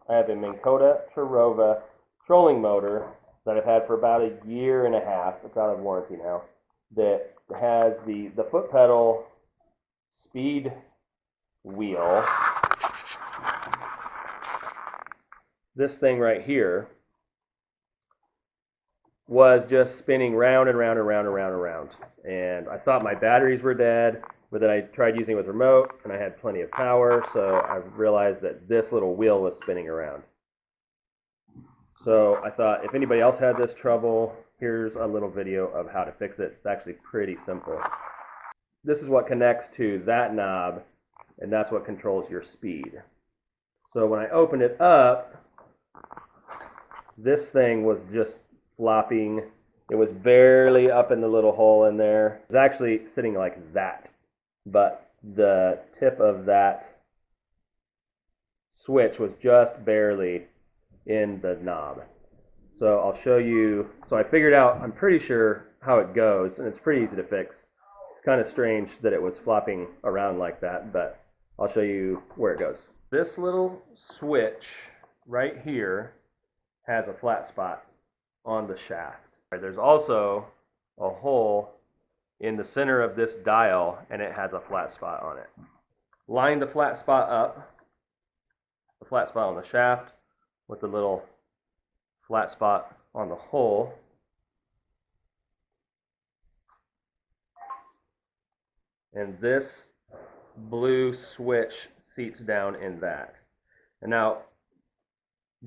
I have a Minn Kota Terrova trolling motor that I've had for about a year and a half. It's out of warranty now. That has the foot pedal speed wheel. This thing right here was just spinning round and round and round and round and round. And I thought my batteries were dead, but then I tried using it with remote and I had plenty of power, so I realized that this little wheel was spinning around. So I thought if anybody else had this trouble, here's a little video of how to fix it. It's actually pretty simple. This is what connects to that knob, and that's what controls your speed. So when I opened it up, this thing was just flopping. It was barely up in the little hole in there. It was actually sitting like that, but the tip of that switch was just barely in the knob. So I'll show you. So I figured out, I'm pretty sure how it goes, and it's pretty easy to fix. It's kind of strange that it was flopping around like that, but I'll show you where it goes. This little switch right here has a flat spot on the shaft. There's also a hole in the center of this dial, and it has a flat spot on it. Line the flat spot up, the flat spot on the shaft, with the little flat spot on the hole. And this blue switch seats down in that. And now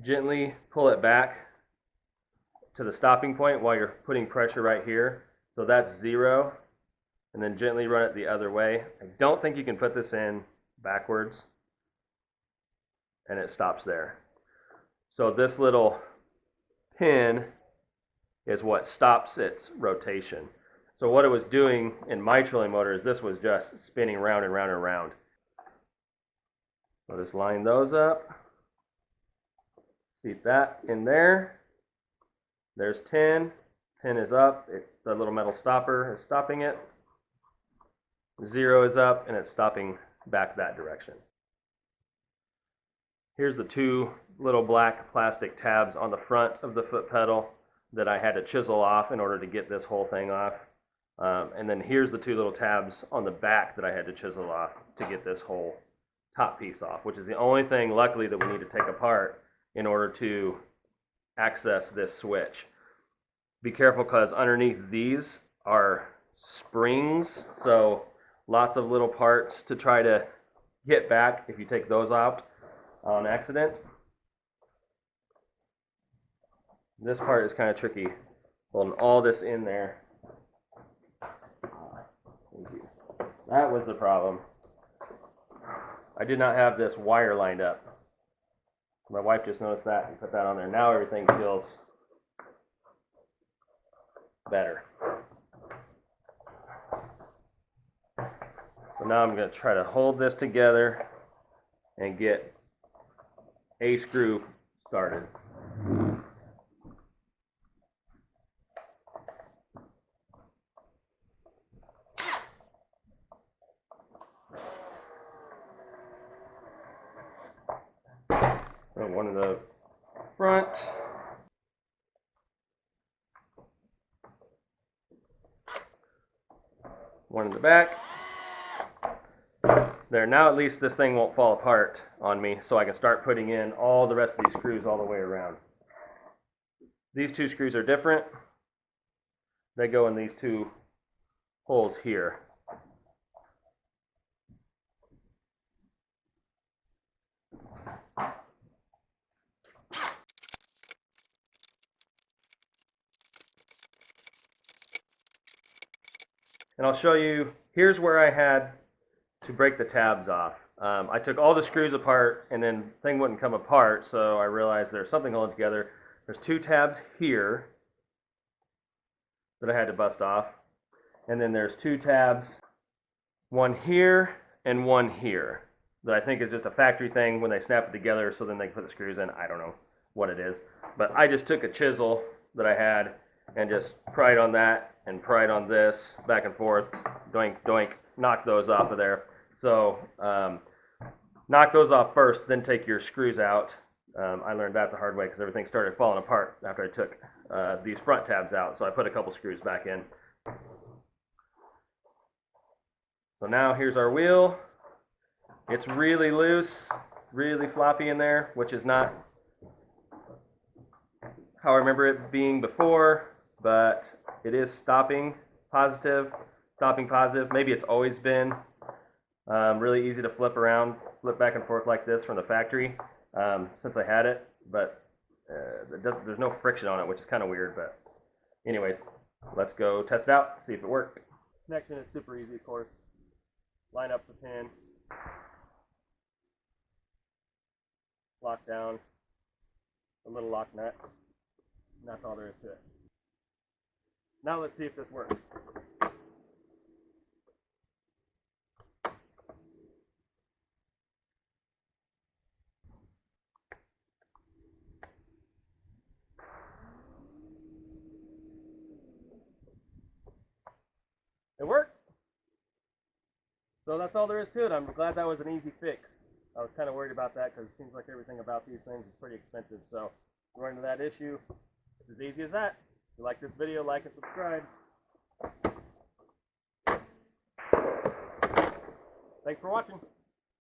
gently pull it back to the stopping point while you're putting pressure right here. So that's 0. And then gently run it the other way. I don't think you can put this in backwards. And it stops there. So this little pin is what stops its rotation. So what it was doing in my trolling motor is this was just spinning round and round and round. I'll just line those up. Seat that in there. There's 10. 10 is up. The little metal stopper is stopping it. 0 is up, and it's stopping back that direction. Here's the 2 little black plastic tabs on the front of the foot pedal that I had to chisel off in order to get this whole thing off. And then here's the 2 little tabs on the back that I had to chisel off to get this whole top piece off, which is the only thing, luckily, that we need to take apart in order to access this switch. Be careful, because underneath these are springs, so lots of little parts to try to get back if you take those out on accident. This part is kind of tricky, holding all this in there. Thank you. That was the problem. I did not have this wire lined up. My wife just noticed that and put that on there. Now everything feels better. So now I'm going to try to hold this together and get a screw started. One in the front. One in the back. There, now at least this thing won't fall apart on me, so I can start putting in all the rest of these screws all the way around. These 2 screws are different. They go in these 2 holes here. And I'll show you, here's where I had to break the tabs off. I took all the screws apart, and then the thing wouldn't come apart, so I realized there's something holding together. There's 2 tabs here that I had to bust off. And then there's 2 tabs, one here and one here, that I think is just a factory thing when they snap it together so then they can put the screws in. I don't know what it is. But I just took a chisel that I had and just pried on that and pried on this, back and forth, doink, doink, knock those off of there. So knock those off first, then take your screws out, I learned that the hard way because everything started falling apart after I took these front tabs out. So I put a couple screws back in. So now here's our wheel. It's really loose, really floppy in there, which is not how I remember it being before, but it is stopping positive. Maybe it's always been really easy to flip around, flip back and forth like this from the factory since I had it, but there's no friction on it, which is kind of weird. But anyways, let's go test it out, see if it worked. Connection is super easy, of course. Line up the pin, lock down a little lock nut, and that's all there is to it. Now let's see if this works. It worked. So that's all there is to it. I'm glad that was an easy fix. I was kind of worried about that because it seems like everything about these things is pretty expensive. So running into that issue, it's as easy as that. If you like this video, like and subscribe. Thanks for watching.